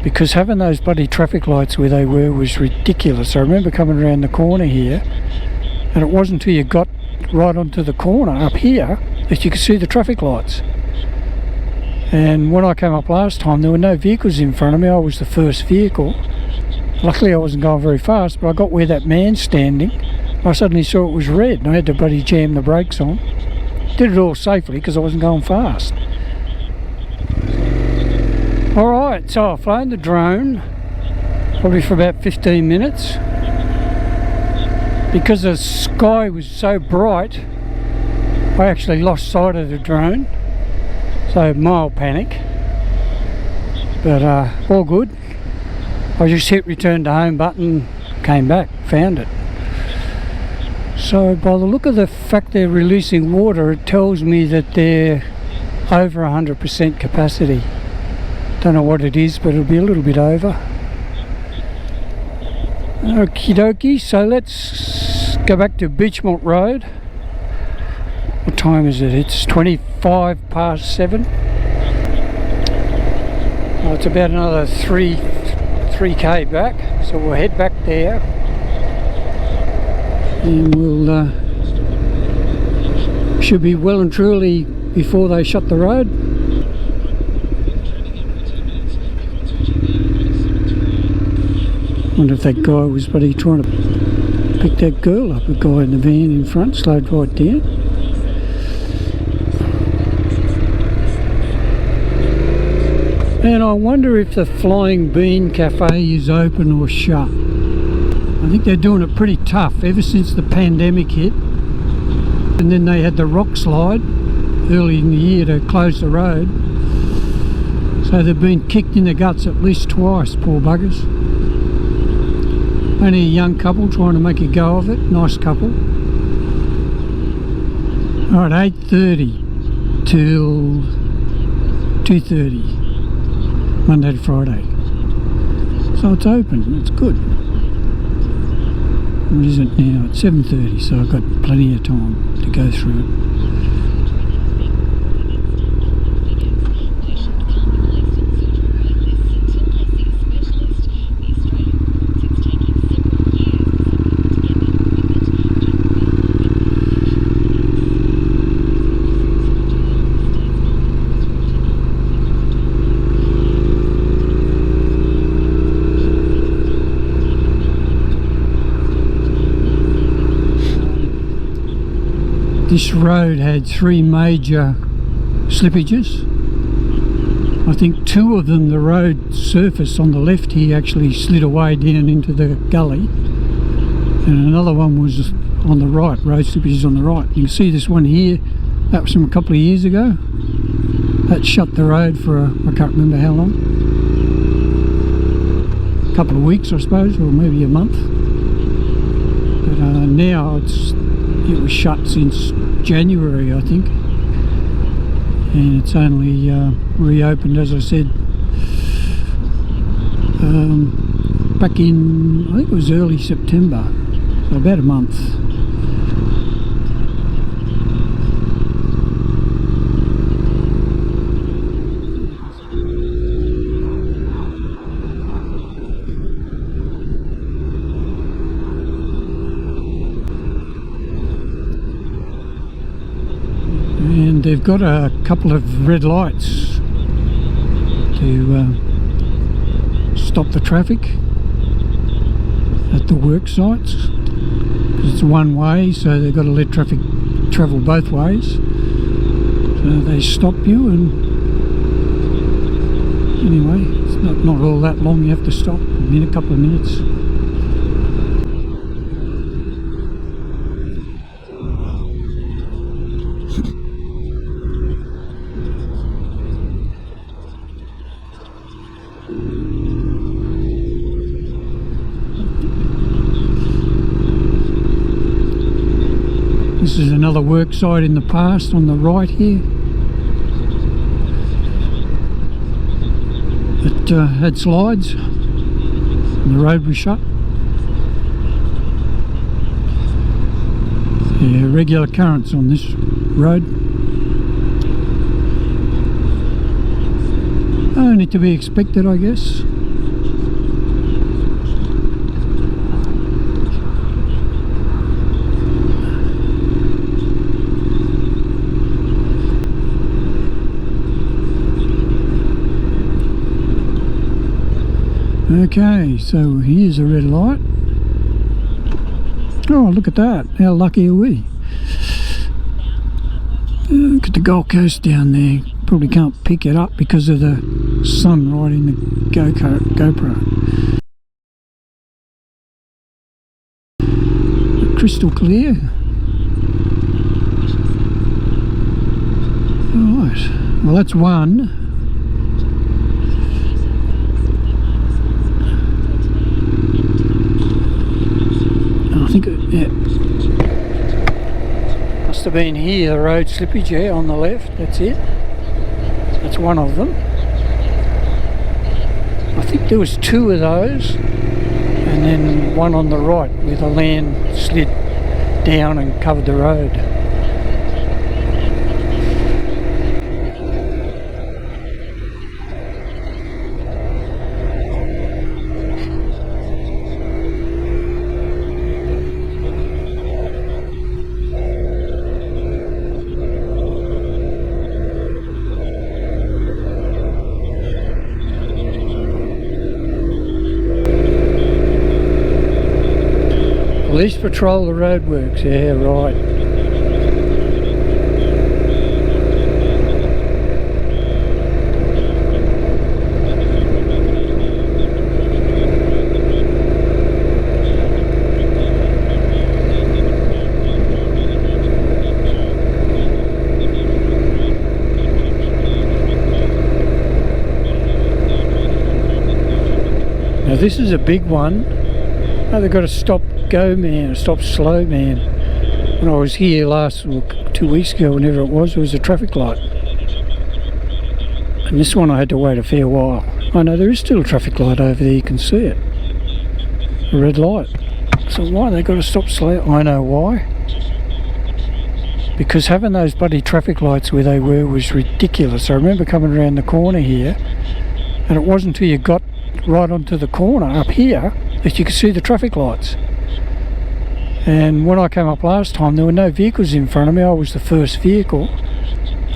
because having those bloody traffic lights where they were was ridiculous. I remember coming around the corner here, and it wasn't until you got right onto the corner up here that you could see the traffic lights. And when I came up last time, there were no vehicles in front of me. I was the first vehicle. Luckily I wasn't going very fast, but I got where that man's standing. I suddenly saw it was red and I had to bloody jam the brakes on. Did it all safely because I wasn't going fast. Alright, so I've flown the drone probably for about 15 minutes. Because the sky was so bright, I actually lost sight of the drone. So mild panic, but all good. I just hit return to home button, came back, found it. So by the look of the fact they're releasing water, it tells me that they're over 100% capacity. Don't know what it is, but it'll be a little bit over. Okie dokie, so let's go back to Beechmont Road. What time is it? It's 7:25. Well, it's about another 3k back, so we'll head back there and we'll should be well and truly before they shut the road. Wonder if that guy was trying to pick that girl up. A guy in the van in front slowed right down. And I wonder if the Flying Bean Cafe is open or shut. I think they're doing it pretty tough ever since the pandemic hit. And then they had the rock slide early in the year to close the road. So they've been kicked in the guts at least twice, poor buggers. Only a young couple trying to make a go of it. Nice couple. Alright, 8:30 till 2:30. Monday to Friday. So it's open, it's good. What is it now? It's 7:30, so I've got plenty of time to go through it. This road had 3 major slippages. I think 2 of them, the road surface on the left here actually slid away down into the gully, and another one was on the right, road slippages on the right. You can see this one here, that was from a couple of years ago. That shut the road for I can't remember how long. A couple of weeks I suppose, or maybe a month. But now it was shut since January, I think, and it's only reopened, as I said, back in, I think it was early September, so about a month. And they've got a couple of red lights to stop the traffic at the work sites. It's one way, so they've got to let traffic travel both ways. So they stop you, and anyway, it's not all that long you have to stop, in a couple of minutes. This is another work site in the past on the right here. It had slides and the road was shut. Yeah, regular currents on this road. Only to be expected, I guess. Okay, so here's a red light. Oh, look at that. How lucky are we? Look at the Gold Coast down there. Probably can't pick it up because of the sun right in the GoPro. Crystal clear. Right. Well, that's one. I think, yeah. Must have been here, the road slippage, yeah, on the left. That's it. That's one of them. I think there was two of those, and then one on the right where the land slid down and covered the road. Police patrol the roadworks, yeah, right. Now this is a big one. Oh, they've got a stop go man, a stop slow man. When I was here last, 2 weeks ago, whenever it was, there was a traffic light. And this one I had to wait a fair while. I know there is still a traffic light over there, you can see it. A red light. So why they got to stop slow? I know why. Because having those bloody traffic lights where they were was ridiculous. I remember coming around the corner here, and it wasn't until you got right onto the corner up here that you could see the traffic lights. And when I came up last time, there were no vehicles in front of me. I was the first vehicle.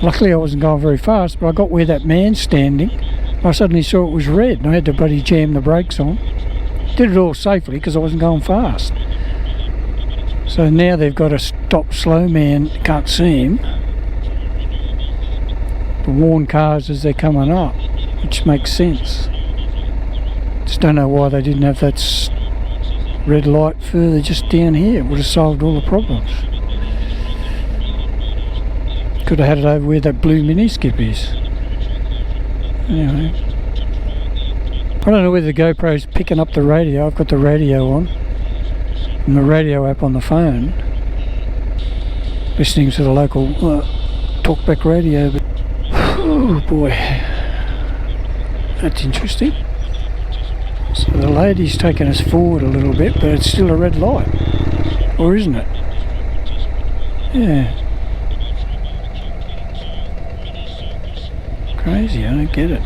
Luckily I wasn't going very fast, but I got where that man's standing. I suddenly saw it was red and I had to bloody jam the brakes on. Did it all safely because I wasn't going fast. So now they've got a stop slow man, can't see him, to warn cars as they're coming up, which makes sense. Just don't know why they didn't have that red light further just down here. It would have solved all the problems. Could have had it over where that blue mini skip is. Anyway, I don't know whether the GoPro's picking up the radio. I've got the radio on, and the radio app on the phone, listening to the local talkback radio. But oh boy, that's interesting. So the lady's taken us forward a little bit, but it's still a red light, or isn't it? Yeah. Crazy, I don't get it.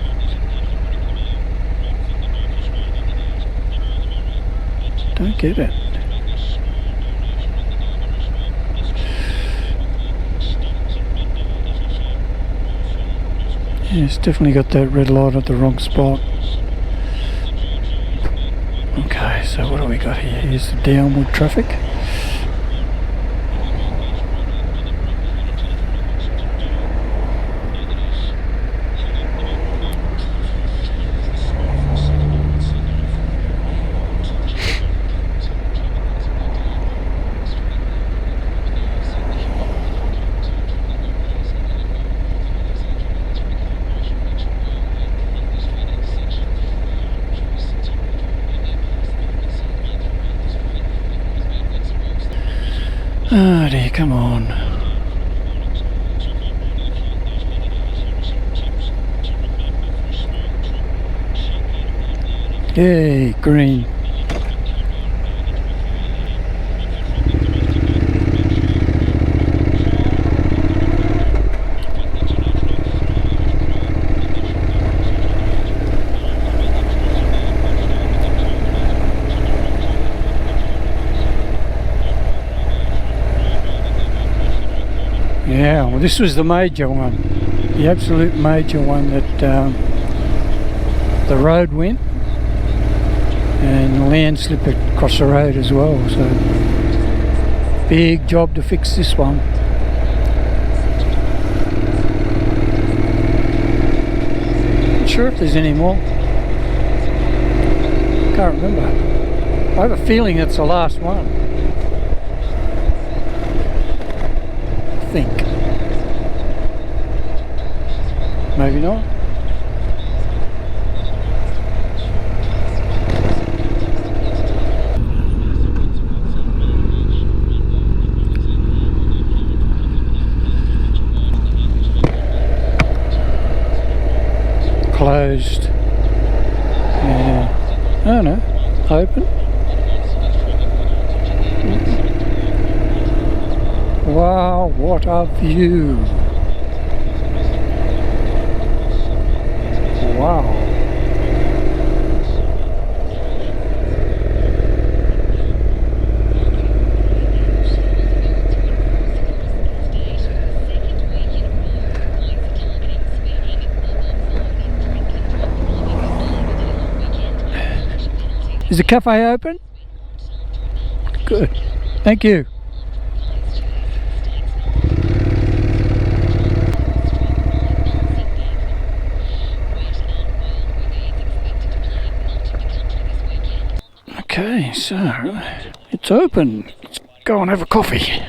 Don't get it. Yeah, it's definitely got that red light at the wrong spot. Okay, so what do we got here? Here's the downward traffic. Oh dear, come on. Yay, green. Yeah, well this was the major one, the absolute major one that the road went. and the landslip across the road as well, so big job to fix this one. Not sure if there's any more. Can't remember. I have a feeling it's the last one. I think. Maybe not. Closed. Yeah. Oh no, open. Wow, what a view! Wow. Is the cafe open? Good. Thank you. Okay, so it's open. Let's go and have a coffee.